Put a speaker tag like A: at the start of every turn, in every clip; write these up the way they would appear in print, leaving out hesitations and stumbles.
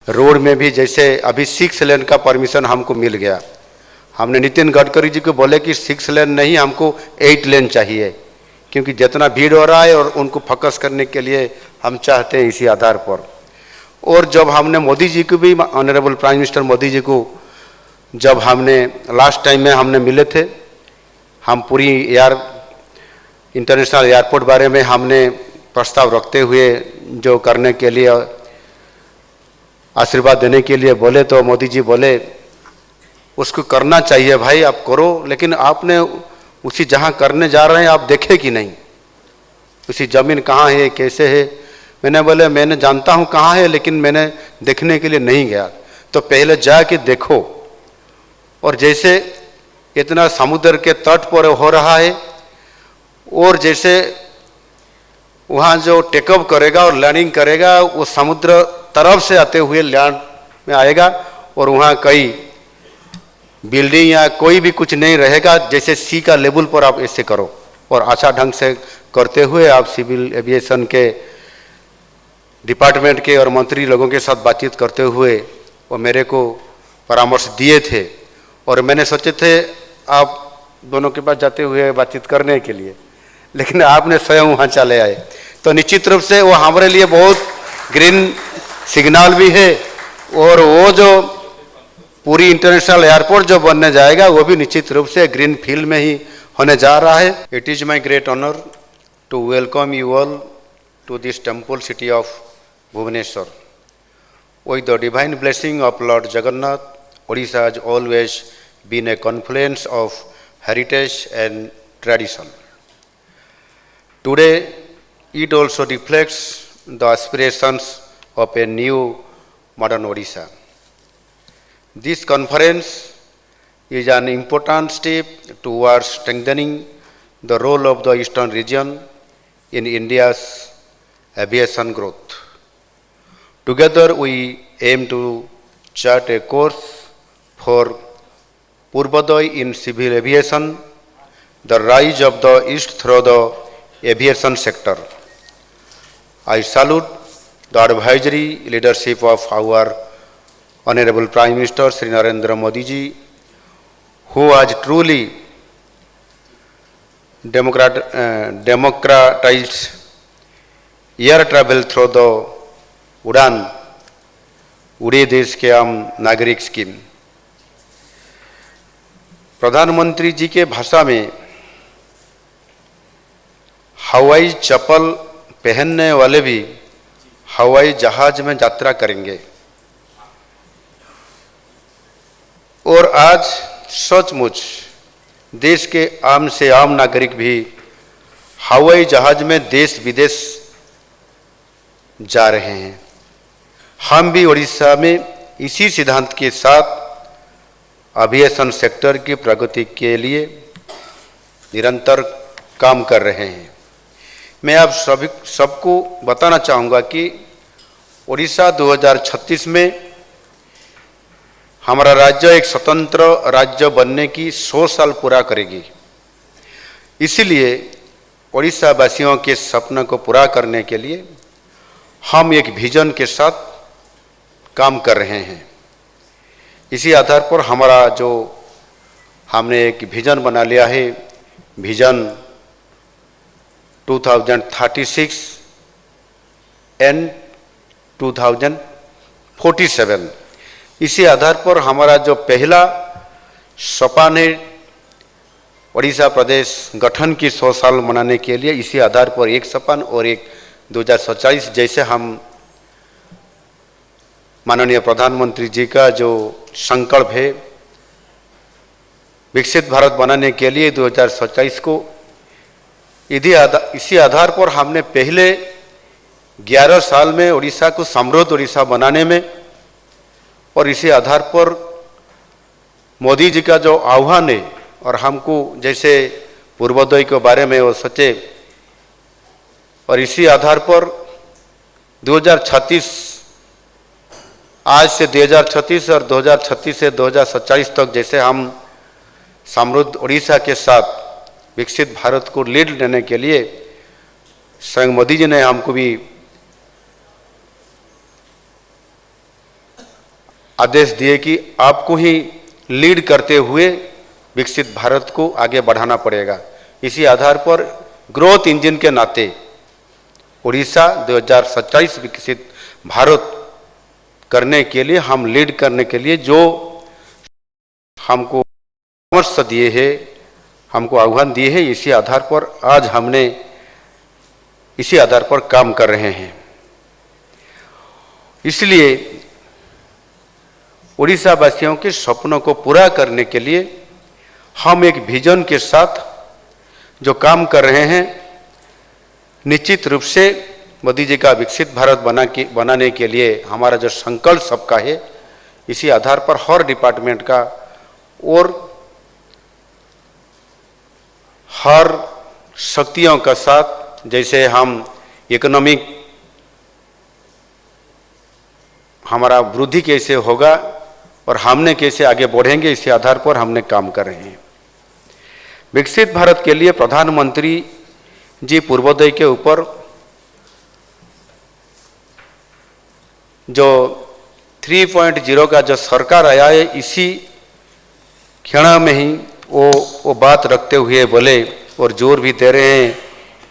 A: Road में भी जैसे अभी 6 लेन का परमिशन हमको मिल गया। हमने नितिन गडकरी जी को बोले कि 6 लेन नहीं, हमको 8 लेन चाहिए, क्योंकि जितना भीड़ हो रहा है और उनको फोकस करने के लिए हम चाहते हैं इसी आधार पर। और जब हमने मोदी जी को भी, honourable prime minister Modi ji को जब हमने लास्ट टाइम में हमने मिले थे, हम पूरी इंटरनेशनल एयरपोर्ट बारे में हमने प्रस्ताव रखते हुए जो करने के लिए आशीर्वाद देने के लिए बोले, तो मोदी जी बोले उसको करना चाहिए भाई, आप करो, लेकिन आपने उसी जहाँ करने जा रहे हैं आप देखे कि नहीं, उसी ज़मीन कहाँ है, कैसे है। मैंने बोले मैंने जानता हूँ कहाँ है, लेकिन मैंने देखने के लिए नहीं गया। तो पहले जाके देखो। और जैसे इतना समुद्र के तट पर हो रहा है, और जैसे वहाँ जो टेकअप करेगा और लैंडिंग करेगा वो समुद्र तरफ से आते हुए लैंड में आएगा, और वहाँ कई बिल्डिंग या कोई भी कुछ नहीं रहेगा। जैसे सी का लेवल पर आप ऐसे करो, और अच्छा ढंग से करते हुए आप सिविल एविएशन के डिपार्टमेंट के और मंत्री लोगों के साथ बातचीत करते हुए वो मेरे को परामर्श दिए थे। और मैंने सोचे थे आप दोनों के पास जाते हुए बातचीत करने के लिए, लेकिन आपने स्वयं वहाँ चले आए, तो निश्चित रूप से वो हमारे लिए बहुत ग्रीन सिग्नल भी है। और वो जो पूरी इंटरनेशनल एयरपोर्ट जो बनने जाएगा वो भी निश्चित रूप से ग्रीन फील्ड में ही होने जा रहा है। It is my great honour to welcome you all to this temple city of Bhubaneswar. With the divine blessing of Lord Jagannath, Odisha has always been a confluence of heritage and tradition. Today, it also reflects the aspirations of a new modern Odisha. This conference is an important step towards strengthening the role of the eastern region in India's aviation growth. Together, we aim to chart a course for Purvoday in civil aviation, the rise of the East through the aviation sector. I salute the advisory leadership of our Honorable Prime Minister Sri Narendra Modi ji, who has truly democratized air travel through the उड़ान उड़े देश के आम नागरिक scheme. प्रधानमंत्री जी के भाषा में हवाई चप्पल पहनने वाले भी हवाई जहाज में यात्रा करेंगे। और आज सचमुच देश के आम से आम नागरिक भी हवाई जहाज में देश विदेश जा रहे हैं। हम भी उड़ीसा में इसी सिद्धांत के साथ एविएशन सेक्टर की प्रगति के लिए निरंतर काम कर रहे हैं। मैं आप सबको बताना चाहूँगा कि उड़ीसा 2036 में हमारा राज्य एक स्वतंत्र राज्य बनने की 100 साल पूरा करेगी। इसलिए उड़ीसा वासियों के सपनों को पूरा करने के लिए हम एक विजन के साथ काम कर रहे हैं। इसी आधार पर हमारा जो हमने एक विजन बना लिया है, विजन 2036 एंड 2047। इसी आधार पर हमारा जो पहला सोपान है उड़ीसा प्रदेश गठन की 100 साल मनाने के लिए, इसी आधार पर एक सोपान और एक 2047 जैसे हम माननीय प्रधानमंत्री जी का जो संकल्प है विकसित भारत बनाने के लिए 2047 को, इसी आधार पर हमने पहले 11 साल में उड़ीसा को समृद्ध उड़ीसा बनाने में, और इसी आधार पर मोदी जी का जो आह्वान है और हमको जैसे पूर्वोदय के बारे में वो सोचे, और इसी आधार पर 2036 आज से 2036 और 2036 से 2047 तक जैसे हम समृद्ध उड़ीसा के साथ विकसित भारत को लीड लेने के लिए स्वयं मोदी जी ने हमको भी आदेश दिए कि आपको ही लीड करते हुए विकसित भारत को आगे बढ़ाना पड़ेगा। इसी आधार पर ग्रोथ इंजन के नाते उड़ीसा 2027 विकसित भारत करने के लिए, हम लीड करने के लिए जो हमको परामर्श दिए हैं, हमको आह्वान दिए हैं, इसी आधार पर आज हमने इसी आधार पर काम कर रहे हैं। इसलिए उड़ीसा वासियों के सपनों को पूरा करने के लिए हम एक विजन के साथ जो काम कर रहे हैं, निश्चित रूप से मोदी जी का विकसित भारत बनाने के लिए हमारा जो संकल्प सबका है, इसी आधार पर हर डिपार्टमेंट का और हर शक्तियों का साथ, जैसे हम इकोनॉमिक हमारा वृद्धि कैसे होगा और हमने कैसे आगे बढ़ेंगे, इसी आधार पर हमने काम कर रहे हैं। विकसित भारत के लिए प्रधानमंत्री जी पूर्वोदय के ऊपर जो 3.0 का जो सरकार आया है, इसी क्षण में ही वो बात रखते हुए बोले और जोर भी दे रहे हैं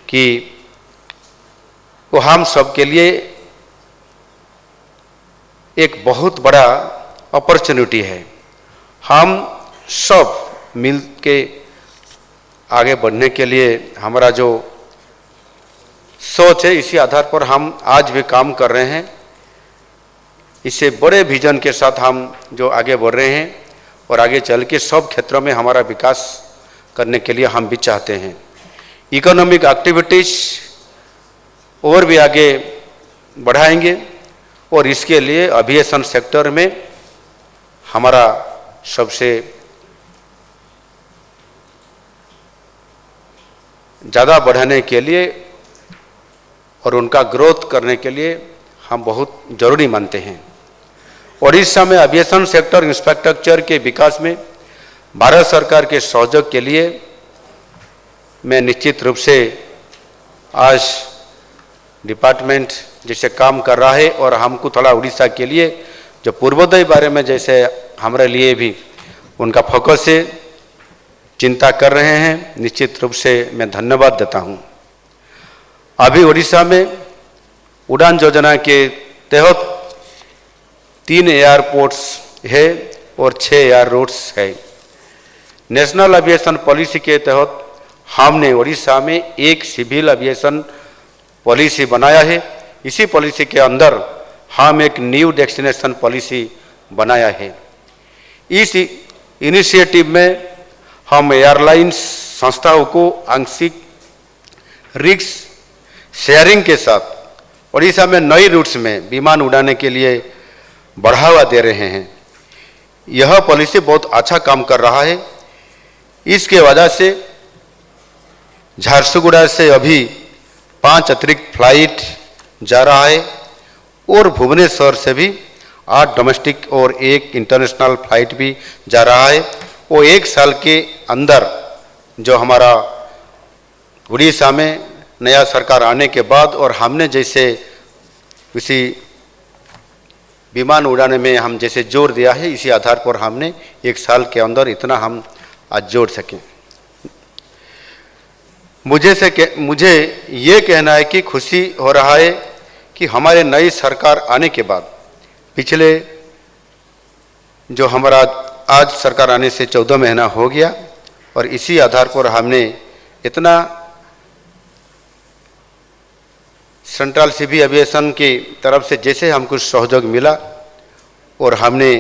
A: कि वो हम सब के लिए एक बहुत बड़ा अपॉर्चुनिटी है। हम सब मिल के आगे बढ़ने के लिए हमारा जो सोच है, इसी आधार पर हम आज भी काम कर रहे हैं। इससे बड़े विजन के साथ हम जो आगे बढ़ रहे हैं और आगे चल के सब क्षेत्रों में हमारा विकास करने के लिए हम भी चाहते हैं। इकोनॉमिक एक्टिविटीज और भी आगे बढ़ाएंगे और इसके लिए एविएशन सेक्टर में हमारा सबसे ज़्यादा बढ़ाने के लिए और उनका ग्रोथ करने के लिए हम बहुत ज़रूरी मानते हैं। उड़ीसा में एविएशन सेक्टर इंफ्रास्ट्रक्चर के विकास में भारत सरकार के सहयोग के लिए मैं निश्चित रूप से आज डिपार्टमेंट जैसे काम कर रहा है और हमको थोड़ा उड़ीसा के लिए जो पूर्वोदय बारे में जैसे हमारे लिए भी उनका फोकस से चिंता कर रहे हैं, निश्चित रूप से मैं धन्यवाद देता हूं। अभी उड़ीसा में उड़ान योजना के तहत 3 एयरपोर्ट्स है और 6 एयर रोड्स है। नेशनल एविएशन पॉलिसी के तहत हमने उड़ीसा में एक सिविल एविएशन पॉलिसी बनाया है। इसी पॉलिसी के अंदर हम एक न्यू डेस्टिनेशन पॉलिसी बनाया है। इस इनिशिएटिव में हम एयरलाइंस संस्थाओं को आंशिक रिस्क शेयरिंग के साथ उड़ीसा में नई रूट्स में विमान उड़ाने के लिए बढ़ावा दे रहे हैं। यह पॉलिसी बहुत अच्छा काम कर रहा है। इसके वजह से झारसुगुड़ा से अभी 5 अतिरिक्त फ्लाइट जा रहा है और भुवनेश्वर से भी 8 डोमेस्टिक और 1 इंटरनेशनल फ्लाइट भी जा रहा है। वो 1 साल के अंदर जो हमारा उड़ीसा में नया सरकार आने के बाद और हमने जैसे किसी विमान उड़ाने में हम जैसे जोर दिया है, इसी आधार पर हमने 1 साल के अंदर इतना हम आज जोड़ सकें। मुझे ये कहना है कि खुशी हो रहा है कि हमारे नई सरकार आने के बाद पिछले जो हमारा आज सरकार आने से 14 महीना हो गया और इसी आधार पर हमने इतना सेंट्रल सिविल एविएशन की तरफ से जैसे हमको सहयोग मिला और हमने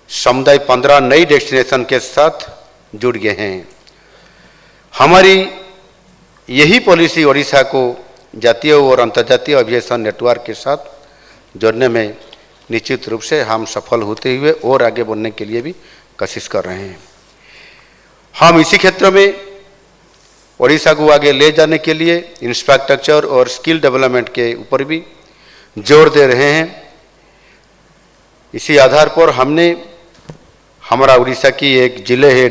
A: समुदाय 15 नई डेस्टिनेशन के साथ जुड़ गए हैं। हमारी यही पॉलिसी ओडिशा को जातीय और अंतर्जातीय एविएशन नेटवर्क के साथ जोड़ने में निश्चित रूप से हम सफल होते हुए और आगे बढ़ने के लिए भी कोशिश कर रहे हैं। हम इसी क्षेत्र में ओडिशा को आगे ले जाने के लिए इंफ्रास्ट्रक्चर और स्किल डेवलपमेंट के ऊपर भी जोर दे रहे हैं। इसी आधार पर हमने हमारा उड़ीसा की एक जिले है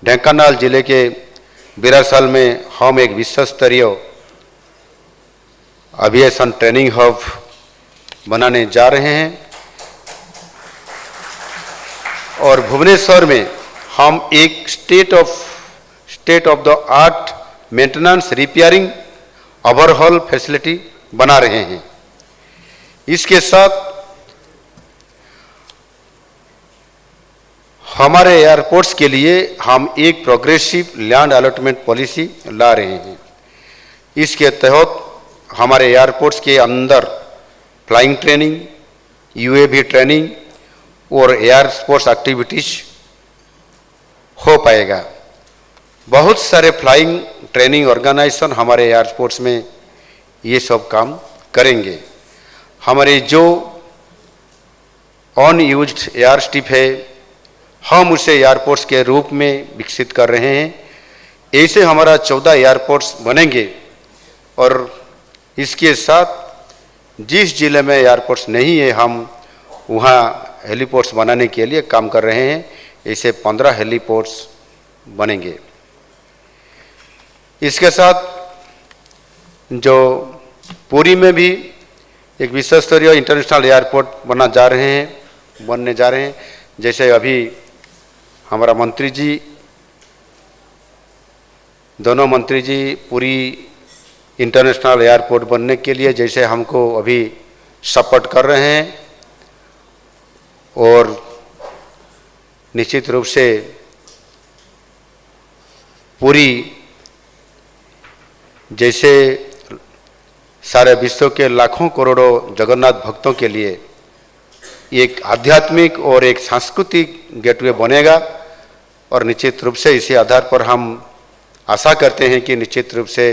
A: ढेंकानाल जिले के बिरासाल में हम एक विश्व स्तरीय एविएशन ट्रेनिंग हब बनाने जा रहे हैं। और भुवनेश्वर में हम एक state of the art maintenance, repairing, overhaul facility बना रहे हैं। इसके साथ हमारे एयरपोर्ट्स के लिए हम एक प्रोग्रेसिव लैंड अलॉटमेंट पॉलिसी ला रहे हैं। इसके तहत हमारे एयरपोर्ट्स के अंदर फ्लाइंग ट्रेनिंग, यूएवी ट्रेनिंग और एयर स्पोर्ट्स एक्टिविटीज हो पाएगा। बहुत सारे फ्लाइंग ट्रेनिंग ऑर्गेनाइजेशन हमारे एयरपोर्ट्स में ये सब काम करेंगे। हमारे जो अनयूज्ड एयर स्ट्रिप है, हम उसे एयरपोर्ट्स के रूप में विकसित कर रहे हैं। ऐसे हमारा 14 एयरपोर्ट्स बनेंगे और इसके साथ जिस जिले में एयरपोर्ट्स नहीं है, हम वहाँ हेलीपोर्ट्स बनाने के लिए काम कर रहे हैं। ऐसे 15 हेलीपोर्ट्स बनेंगे। इसके साथ जो पुरी में भी एक विश्व स्तरीय इंटरनेशनल एयरपोर्ट बनने जा रहे हैं। जैसे अभी हमारा मंत्री जी, दोनों मंत्री जी पुरी इंटरनेशनल एयरपोर्ट बनने के लिए जैसे हमको अभी सपोर्ट कर रहे हैं, और निश्चित रूप से पुरी जैसे सारे विश्व के लाखों करोड़ों जगन्नाथ भक्तों के लिए एक आध्यात्मिक और एक सांस्कृतिक गेटवे बनेगा। और निश्चित रूप से इसी आधार पर हम आशा करते हैं कि निश्चित रूप से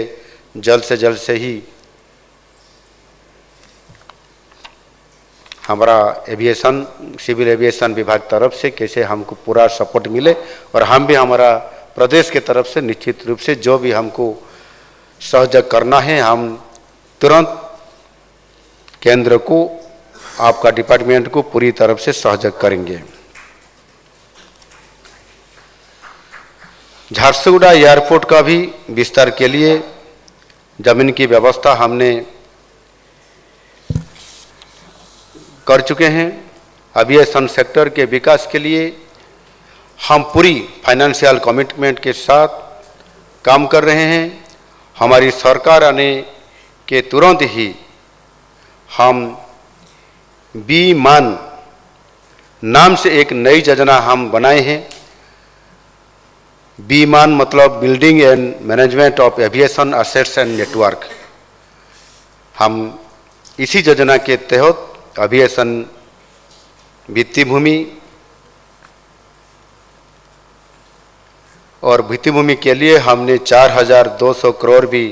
A: जल्द से ही हमारा एविएशन, सिविल एविएशन विभाग तरफ से कैसे हमको पूरा सपोर्ट मिले, और हम भी हमारा प्रदेश के तरफ से निश्चित रूप से जो भी हमको सहयोग करना है, हम तुरंत केंद्र को, आपका डिपार्टमेंट को पूरी तरफ से सहयोग करेंगे। झारसुगुड़ा एयरपोर्ट का भी विस्तार के लिए जमीन की व्यवस्था हमने कर चुके हैं। एविएशन सेक्टर के विकास के लिए हम पूरी फाइनेंशियल कमिटमेंट के साथ काम कर रहे हैं। हमारी सरकार आने के तुरंत ही हम विमान नाम से एक नई योजना हम बनाए हैं। विमान मतलब building and management of aviation assets and network. हम इसी योजना के तहत एविएशन भित्ति भूमि और भित्ति भूमि के लिए हमने 4,200 करोड़ भी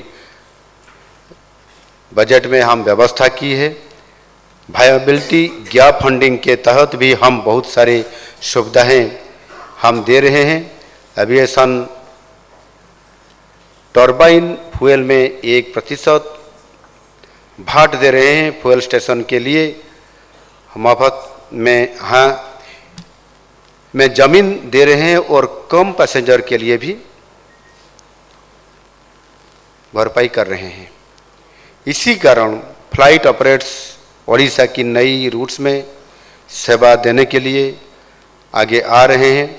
A: बजट में हम व्यवस्था की है। वायबिलिटी गैप फंडिंग के तहत भी हम बहुत सारी सुविधाएं हम दे रहे हैं। एविएशन टर्बाइन फ्यूल में 1% भाट दे रहे हैं फ्यूल स्टेशन के लिए मुफ्त में। में जमीन दे रहे हैं और कम पैसेंजर के लिए भी भरपाई कर रहे हैं। इसी कारण फ्लाइट ऑपरेटर्स ओडिशा की नई रूट्स में सेवा देने के लिए आगे आ रहे हैं।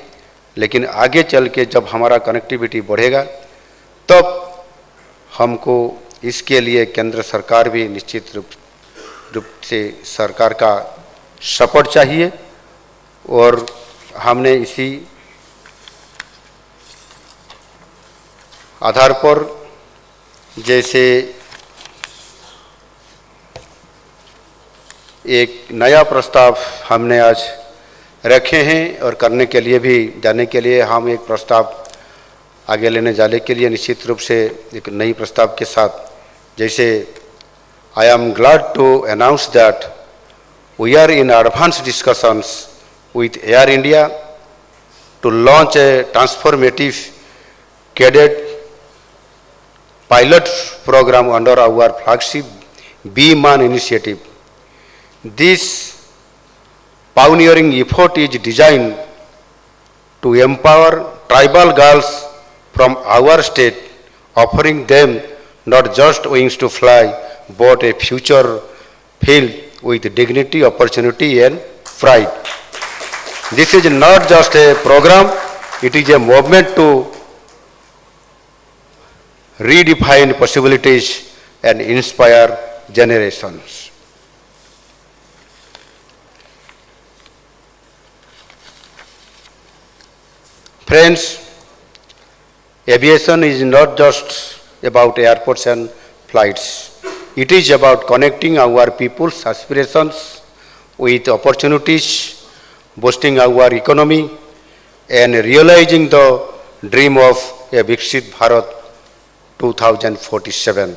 A: लेकिन आगे चल के जब हमारा कनेक्टिविटी बढ़ेगा तब हमको इसके लिए केंद्र सरकार भी निश्चित रूप से सरकार का सपोर्ट चाहिए। और हमने इसी आधार पर जैसे एक नया प्रस्ताव हमने आज रखे हैं और करने के लिए भी जाने के लिए हम एक प्रस्ताव आगे लेने जाने के लिए निश्चित रूप से एक नई प्रस्ताव के साथ, जैसे I am glad to announce that we are in advance discussions with Air India to launch a transformative cadet pilot program under our flagship BMAN initiative. This pioneering effort is designed to empower tribal girls from our state, offering them not just wings to fly, but a future filled with dignity, opportunity and pride. This is not just a program, it is a movement to redefine possibilities and inspire generations. Friends, aviation is not just about airports and flights. It is about connecting our people's aspirations with opportunities, boosting our economy, and realizing the dream of a Viksit Bharat 2047.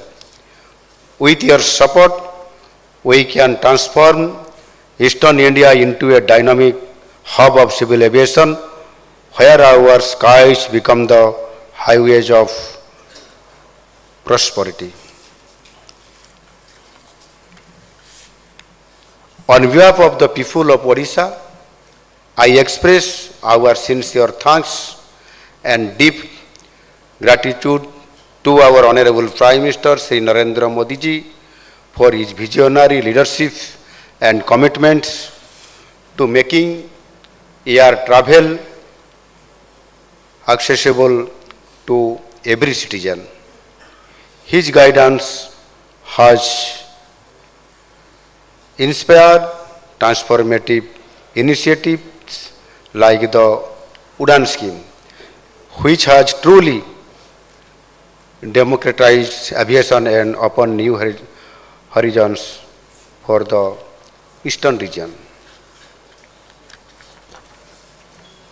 A: With your support, we can transform Eastern India into a dynamic hub of civil aviation, where our skies become the highways of prosperity. On behalf of the people of Odisha, I express our sincere thanks and deep gratitude to our Honorable Prime Minister Sri Narendra Modi ji for his visionary leadership and commitment to making air travel accessible to every citizen. His guidance has inspired transformative initiatives like the Udan scheme, which has truly democratized aviation and opened new horizons for the eastern region.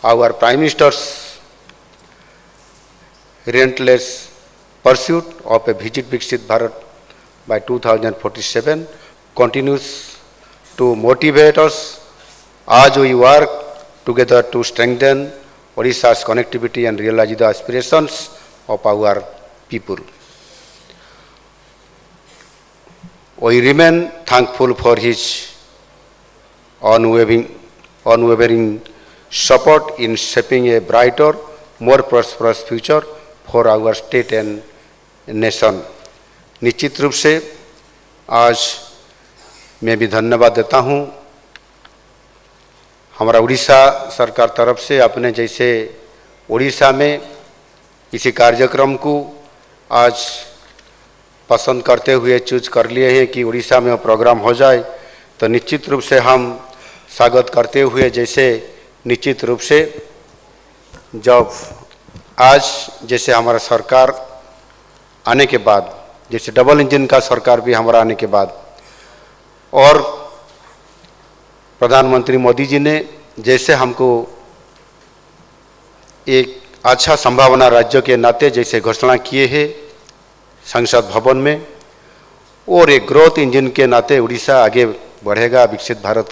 A: Our Prime Minister's relentless pursuit of a Visit Viksit Bharat by 2047 continues to motivate us as we work together to strengthen Odisha's connectivity and realize the aspirations of our people. We remain thankful for his unwavering support in shaping a brighter, more prosperous future for our state and nation. निश्चित रूप से आज मैं भी धन्यवाद देता हूँ हमारा उड़ीसा सरकार तरफ से अपने जैसे उड़ीसा में इसी कार्यक्रम को आज पसंद करते हुए चूज कर लिए हैं कि उड़ीसा में प्रोग्राम हो जाए, तो निश्चित रूप से हम स्वागत करते हुए जैसे निश्चित रूप से जब आज जैसे हमारा सरकार आने के बाद, जैसे डबल इंजन का सरकार भी हमारा आने के बाद और प्रधानमंत्री मोदी जी ने जैसे हमको एक अच्छा संभावना राज्य के नाते जैसे घोषणा किए हैं संसद भवन में, और एक ग्रोथ इंजन के नाते उड़ीसा आगे बढ़ेगा विकसित भारत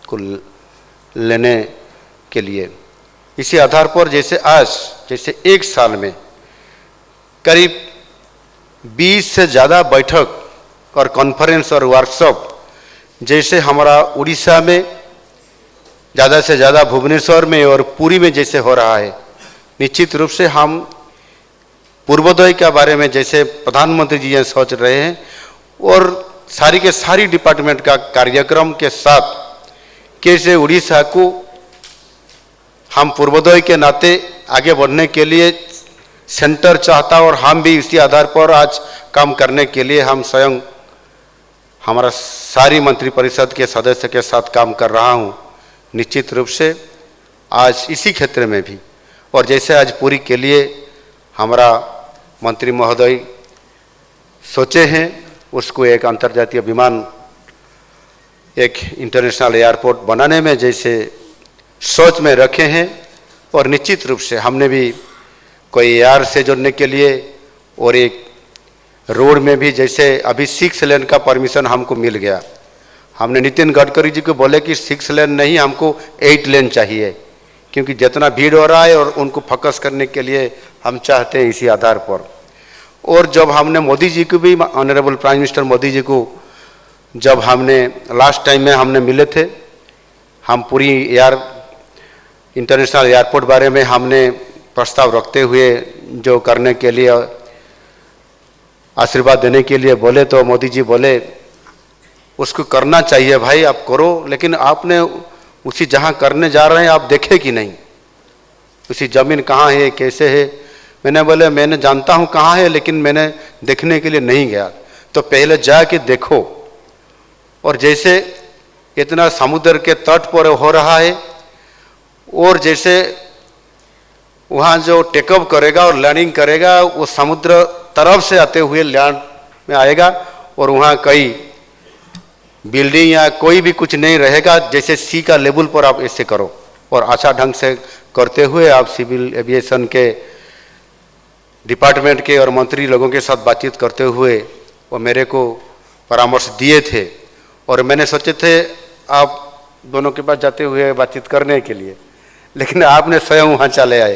A: को लेने के लिए। इसी आधार पर जैसे आज जैसे एक साल में करीब 20 से ज़्यादा बैठक और कॉन्फ्रेंस और वर्कशॉप जैसे हमारा उड़ीसा में ज़्यादा से ज़्यादा भुवनेश्वर में और पुरी में जैसे हो रहा है, निश्चित रूप से हम पूर्वोदय के बारे में जैसे प्रधानमंत्री जी सोच रहे हैं और सारी के सारी डिपार्टमेंट का कार्यक्रम के साथ कैसे उड़ीसा को हम पूर्वोदय के नाते आगे बढ़ने के लिए सेंटर चाहता और हम भी इसी आधार पर आज काम करने के लिए हम स्वयं हमारा सारी मंत्रिपरिषद के सदस्य के साथ काम कर रहा हूँ। निश्चित रूप से आज इसी क्षेत्र में भी और जैसे आज पूरी के लिए हमारा मंत्री महोदय सोचे हैं उसको एक अंतर्जातीय विमान एक इंटरनेशनल एयरपोर्ट बनाने में जैसे सोच में रखे हैं, और निश्चित रूप से हमने भी कोई एयर से जोड़ने के लिए और एक रोड में भी जैसे अभी 6 लेन का परमिशन हमको मिल गया। हमने नितिन गडकरी जी को बोले कि 6 लेन नहीं, हमको 8 लेन चाहिए, क्योंकि जितना भीड़ हो रहा है और उनको फोकस करने के लिए हम चाहते हैं इसी आधार पर। और जब हमने मोदी जी को भी honourable prime minister Modi ji को जब हमने लास्ट टाइम में हमने मिले थे, हम पूरी इंटरनेशनल एयरपोर्ट बारे में हमने प्रस्ताव रखते हुए जो करने के लिए आशीर्वाद देने के लिए बोले, तो मोदी जी बोले उसको करना चाहिए भाई, आप करो, लेकिन आपने उसी जहाँ करने जा रहे हैं आप देखे कि नहीं, उसी ज़मीन कहाँ है कैसे है। मैंने बोले मैंने जानता हूँ कहाँ है लेकिन मैंने देखने के लिए नहीं गया। तो पहले जाके देखो। और जैसे इतना समुद्र के तट पर हो रहा है और जैसे वहाँ जो टेकअप करेगा और लैंडिंग करेगा वो समुद्र तरफ से आते हुए लैंड में आएगा और वहाँ कई बिल्डिंग या कोई भी कुछ नहीं रहेगा। जैसे सी का लेवल पर आप ऐसे करो और अच्छा ढंग से करते हुए आप सिविल एविएशन के डिपार्टमेंट के और मंत्री लोगों के साथ बातचीत करते हुए वो मेरे को परामर्श दिए थे। और मैंने सोचे थे आप दोनों के पास जाते हुए बातचीत करने के लिए, लेकिन आपने स्वयं वहाँ चले आए।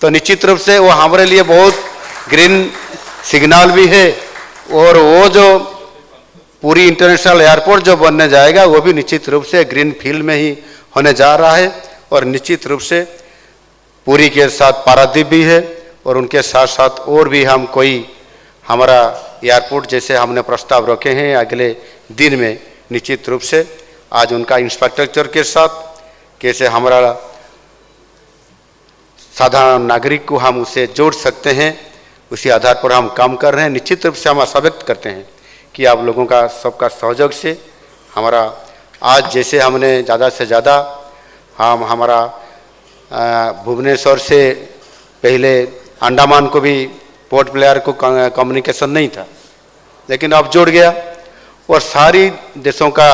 A: तो निश्चित रूप से वो हमारे लिए बहुत ग्रीन सिग्नल भी है। और वो जो पूरी इंटरनेशनल एयरपोर्ट जो बनने जाएगा वो भी निश्चित रूप से ग्रीन फील्ड में ही होने जा रहा है। और निश्चित रूप से पुरी के साथ पारादीप भी है और उनके साथ साथ और भी हम कोई हमारा एयरपोर्ट जैसे हमने प्रस्ताव रखे हैं अगले दिन में। निश्चित रूप से आज उनका इंफ्रास्ट्रक्चर के साथ कैसे हमारा साधारण नागरिक को हम उसे जोड़ सकते हैं उसी आधार पर हम काम कर रहे हैं। निश्चित रूप से हम आशा व्यक्त करते हैं कि आप लोगों का सबका सहयोग से हमारा आज जैसे हमने ज़्यादा से ज़्यादा हम हमारा भुवनेश्वर से पहले अंडमान को भी पोर्ट ब्लेयर को कम्युनिकेशन नहीं था लेकिन अब जुड़ गया। और सारी देशों का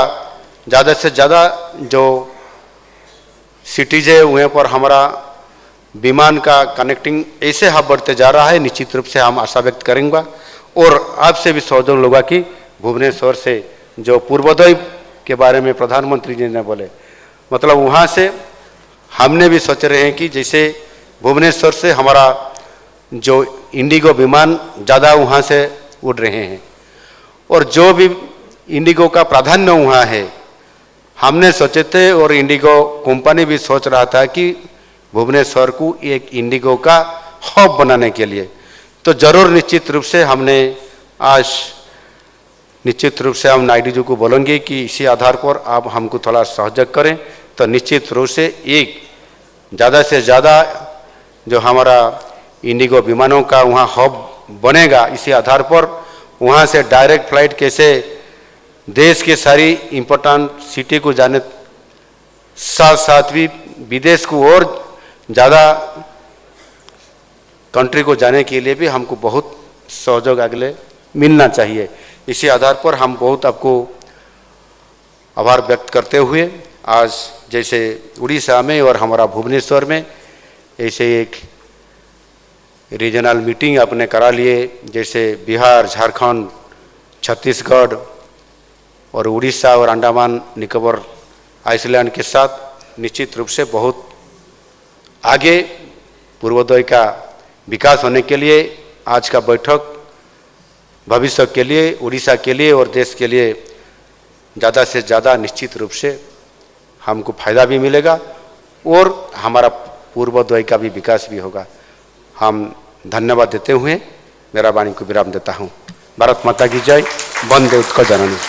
A: ज़्यादा से ज़्यादा जो सिटीज़ है वहाँ पर हमारा विमान का कनेक्टिंग ऐसे हब बढ़ते जा रहा है। निश्चित रूप से हम आशा व्यक्त करेंगे और आपसे भी सहयोग होगा कि भुवनेश्वर से जो पूर्वोदय के बारे में प्रधानमंत्री जी ने बोले, मतलब वहाँ से हमने भी सोच रहे हैं कि जैसे भुवनेश्वर से हमारा जो इंडिगो विमान ज़्यादा वहाँ से उड़ रहे हैं और जो भी इंडिगो का प्राधान्य वहाँ है हमने सोचे थे और इंडिगो कंपनी भी सोच रहा था कि भुवनेश्वर को एक इंडिगो का हब बनाने के लिए। तो ज़रूर निश्चित रूप से हमने आज निश्चित रूप से हम नायडू जी को बोलेंगे कि इसी आधार पर आप हमको थोड़ा सहयोग करें। तो निश्चित रूप से एक ज़्यादा से ज़्यादा जो हमारा इंडिगो विमानों का वहाँ हब बनेगा इसी आधार पर वहाँ से डायरेक्ट फ्लाइट कैसे देश के सारी इम्पोर्टेंट सिटी को जाने साथ साथ भी विदेश को और ज़्यादा कंट्री को जाने के लिए भी हमको बहुत सहयोग अगले मिलना चाहिए। इसी आधार पर हम बहुत आपको आभार व्यक्त करते हुए आज जैसे उड़ीसा में और हमारा भुवनेश्वर में ऐसे एक रीजनल मीटिंग आपने करा लिए, जैसे बिहार, झारखंड, छत्तीसगढ़ और उड़ीसा और अंडमान निकोबार आइसलैंड के साथ निश्चित रूप से बहुत आगे पूर्वोदय का विकास होने के लिए आज का बैठक भविष्य के लिए, उड़ीसा के लिए और देश के लिए ज़्यादा से ज़्यादा निश्चित रूप से हमको फायदा भी मिलेगा और हमारा पूर्वोदय का भी विकास भी होगा। हम धन्यवाद देते हुए मेरा वाणी को विराम देता हूँ। भारत माता की जय। वंदे उत्कल जननी।